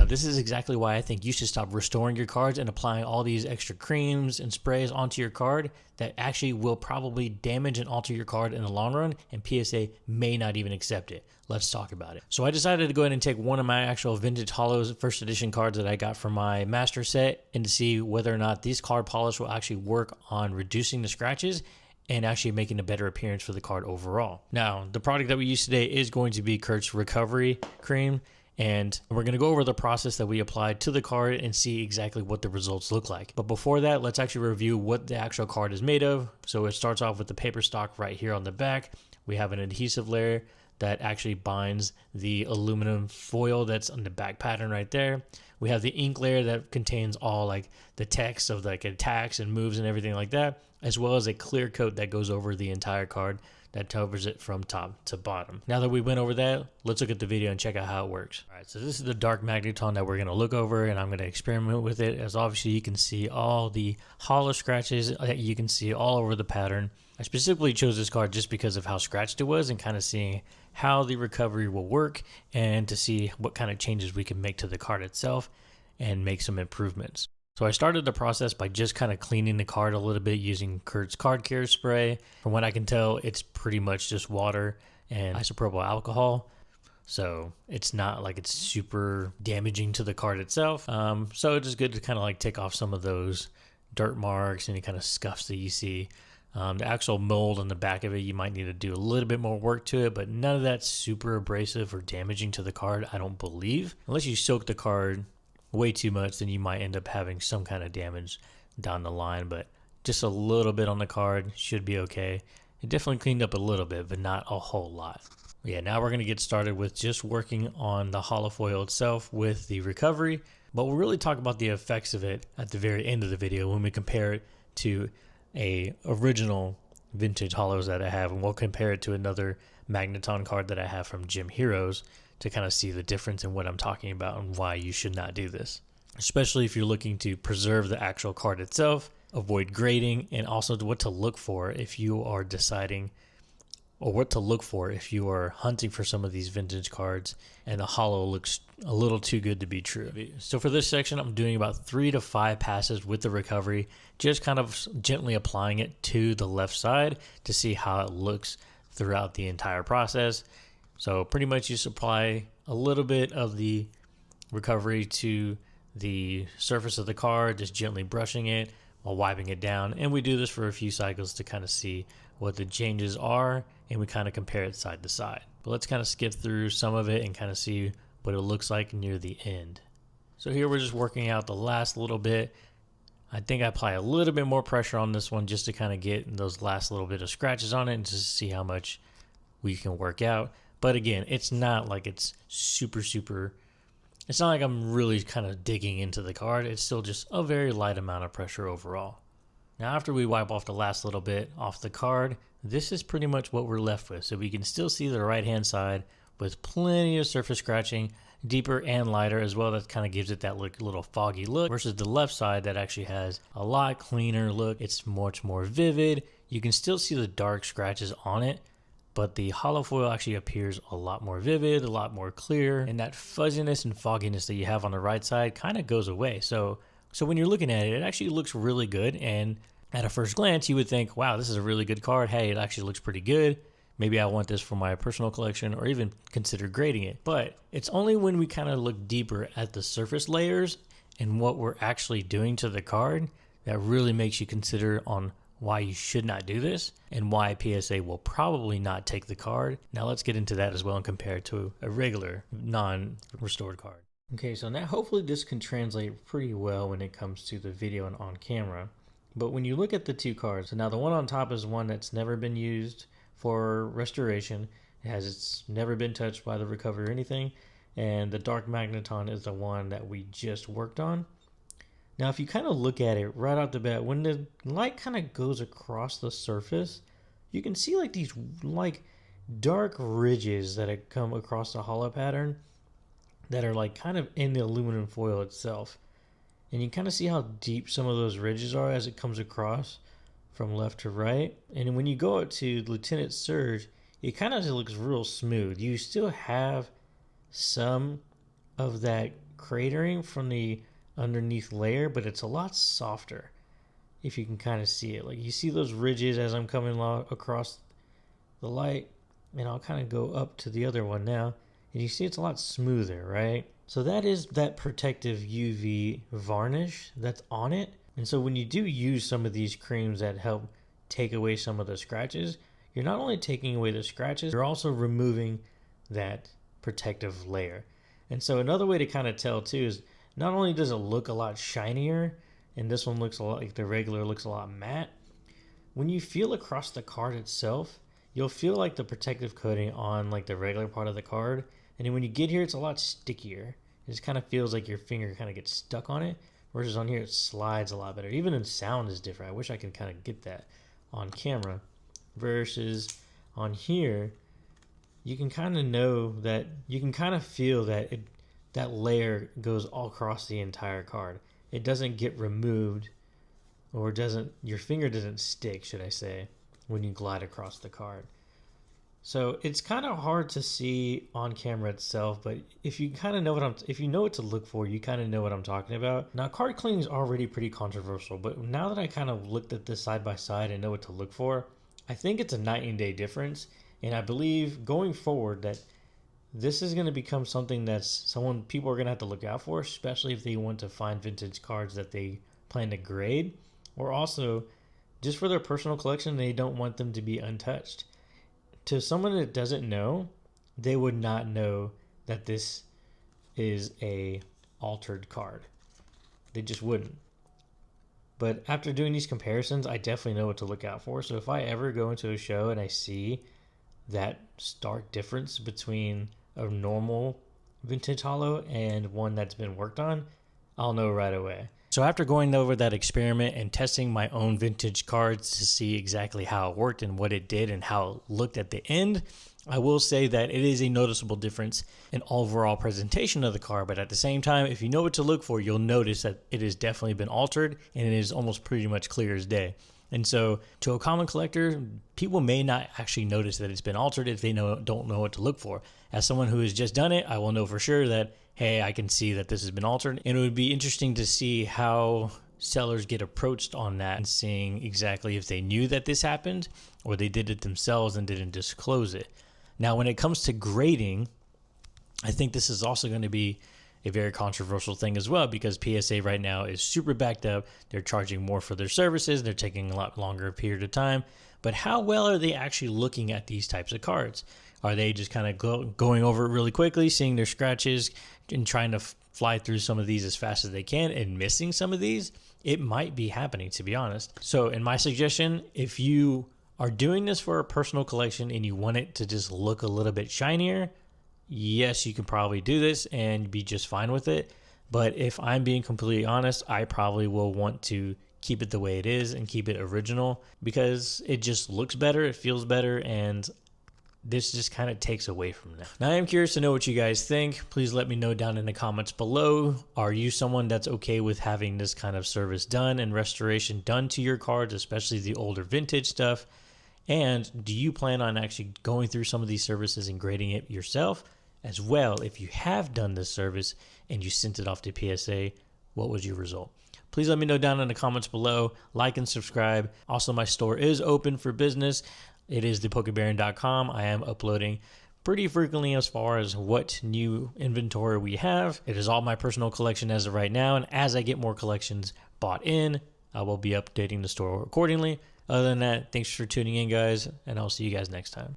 this is exactly why I think you should stop restoring your cards and applying all these extra creams and sprays onto your card that actually will probably damage and alter your card in the long run, and PSA may not even accept it. Let's talk about it. So I decided to go ahead and take one of my actual vintage Hollows first edition cards that I got from my master set and to see whether or not these card polish will actually work on reducing the scratches and actually making a better appearance for the card overall. Now, the product that we use today is going to be Kurt's Recovery Cream, and we're going to go over the process that we applied to the card and see exactly what the results look like. But before that, let's actually review what the actual card is made of. So it starts off with the paper stock right here on the back. We have an adhesive layer that actually binds the aluminum foil that's on the back pattern right there. We have the ink layer that contains all like the text of like attacks and moves and everything like that, as well as a clear coat that goes over the entire card that covers it from top to bottom. Now that we went over that, let's look at the video and check out how it works. All right, so this is the dark magneton that we're gonna look over, and I'm gonna experiment with it. As obviously you can see all the hollow scratches that you can see all over the pattern. I specifically chose this card just because of how scratched it was and kind of seeing how the recovery will work and to see what kind of changes we can make to the card itself and make some improvements. So I started the process by just kind of cleaning the card a little bit using Kurt's Card Care Spray. From what I can tell, it's pretty much just water and isopropyl alcohol. So it's not like it's super damaging to the card itself. So it's just good to kind of like take off some of those dirt marks, any kind of scuffs that you see. The actual mold on the back of it, you might need to do a little bit more work to it, but none of that's super abrasive or damaging to the card, I don't believe. Unless you soak the card way too much, then you might end up having some kind of damage down the line, but just a little bit on the card should be okay. It definitely cleaned up a little bit, but not a whole lot. Yeah, now we're going to get started with just working on the hollow foil itself with the recovery, but we'll really talk about the effects of it at the very end of the video when we compare it to a original vintage hollows that I have, and we'll compare it to another magneton card that I have from Gym Heroes to kind of see the difference in what I'm talking about and why you should not do this, especially if you're looking to preserve the actual card itself, avoid grading, and also what to look for if you are deciding, or what to look for if you are hunting for some of these vintage cards and the hollow looks a little too good to be true. So for this section, I'm doing about 3 to 5 passes with the recovery, just kind of gently applying it to the left side to see how it looks throughout the entire process. So pretty much you just apply a little bit of the recovery to the surface of the card, just gently brushing it while wiping it down. And we do this for a few cycles to kind of see what the changes are, and we kind of compare it side to side. But let's kind of skip through some of it and kind of see what it looks like near the end. So here we're just working out the last little bit. I think I apply a little bit more pressure on this one just to kind of get those last little bit of scratches on it and just see how much we can work out. But again, it's not like it's super, it's not like I'm really kind of digging into the card. It's still just a very light amount of pressure overall. Now after we wipe off the last little bit off the card, this is pretty much what we're left with. So we can still see the right hand side with plenty of surface scratching, deeper and lighter as well. That kind of gives it that little foggy look versus the left side that actually has a lot cleaner look. It's much more vivid. You can still see the dark scratches on it, but the hollow foil actually appears a lot more vivid, a lot more clear, and that fuzziness and fogginess that you have on the right side kind of goes away. So when you're looking at it, it actually looks really good, and at a first glance, you would think, wow, this is a really good card. Hey, it actually looks pretty good. Maybe I want this for my personal collection or even consider grading it. But it's only when we kind of look deeper at the surface layers and what we're actually doing to the card that really makes you consider on why you should not do this and why PSA will probably not take the card. Now let's get into that as well and compare it to a regular non-restored card. Okay, so now hopefully this can translate pretty well when it comes to the video and on camera. But when you look at the two cards, so now the one on top is one that's never been used for restoration. It's never been touched by the recovery or anything. And the dark magneton is the one that we just worked on. Now, if you kind of look at it right off the bat, when the light kind of goes across the surface, you can see like these like dark ridges that have come across the hollow pattern that are like kind of in the aluminum foil itself. And you kind of see how deep some of those ridges are as it comes across from left to right. And when you go up to Lieutenant Surge, it kind of looks real smooth. You still have some of that cratering from the underneath layer, but it's a lot softer. If you can kind of see it, like you see those ridges as I'm coming across the light, and I'll kind of go up to the other one now, and you see it's a lot smoother, right? So that is that protective UV varnish that's on it. And so when you do use some of these creams that help take away some of the scratches, you're not only taking away the scratches, you're also removing that protective layer. And so another way to kind of tell too is not only does it look a lot shinier, and this one looks a lot like the regular looks a lot matte, when you feel across the card itself, you'll feel like the protective coating on like the regular part of the card. And then when you get here, it's a lot stickier. It just kind of feels like your finger kind of gets stuck on it, versus on here it slides a lot better. Even in sound is different. I wish I could kind of get that on camera. Versus on here, you can kind of know that, you can kind of feel that that layer goes all across the entire card. It doesn't get removed, or doesn't, your finger doesn't stick, should I say, when you glide across the card. So it's kind of hard to see on camera itself, but if you kind of know if you know what to look for, you kind of know what I'm talking about. Now, card cleaning is already pretty controversial, but now that I kind of looked at this side by side and know what to look for, I think it's a night and day difference. And I believe going forward that this is going to become something that's people are going to have to look out for, especially if they want to find vintage cards that they plan to grade, or also just for their personal collection, they don't want them to be untouched. To someone that doesn't know, they would not know that this is a altered card. They just wouldn't. But after doing these comparisons, I definitely know what to look out for. So if I ever go into a show and I see that stark difference between a normal vintage holo and one that's been worked on, I'll know right away. So after going over that experiment and testing my own vintage cards to see exactly how it worked and what it did and how it looked at the end, I will say that it is a noticeable difference in overall presentation of the card. But at the same time, if you know what to look for, you'll notice that it has definitely been altered, and it is almost pretty much clear as day. And so to a common collector, people may not actually notice that it's been altered if they don't know what to look for. As someone who has just done it, I will know for sure that, hey, I can see that this has been altered. And it would be interesting to see how sellers get approached on that and seeing exactly if they knew that this happened or they did it themselves and didn't disclose it. Now, when it comes to grading, I think this is also going to be a very controversial thing as well, because PSA right now is super backed up. They're charging more for their services. They're taking a lot longer period of time. But how well are they actually looking at these types of cards? Are they just kind of going over it really quickly, seeing their scratches and trying to fly through some of these as fast as they can and missing some of these? It might be happening, to be honest. So in my suggestion, if you are doing this for a personal collection and you want it to just look a little bit shinier, yes, you can probably do this and be just fine with it. But if I'm being completely honest, I probably will want to keep it the way it is and keep it original, because it just looks better, it feels better, and this just kind of takes away from that. Now, I am curious to know what you guys think. Please let me know down in the comments below. Are you someone that's okay with having this kind of service done and restoration done to your cards, especially the older vintage stuff? And do you plan on actually going through some of these services and grading it yourself? As well, if you have done this service and you sent it off to PSA, what was your result? Please let me know down in the comments below. Like and subscribe. Also, my store is open for business. It is thepokebaron.com. I am uploading pretty frequently as far as what new inventory we have. It is all my personal collection as of right now, and as I get more collections bought in, I will be updating the store accordingly. Other than that, thanks for tuning in, guys, and I'll see you guys next time.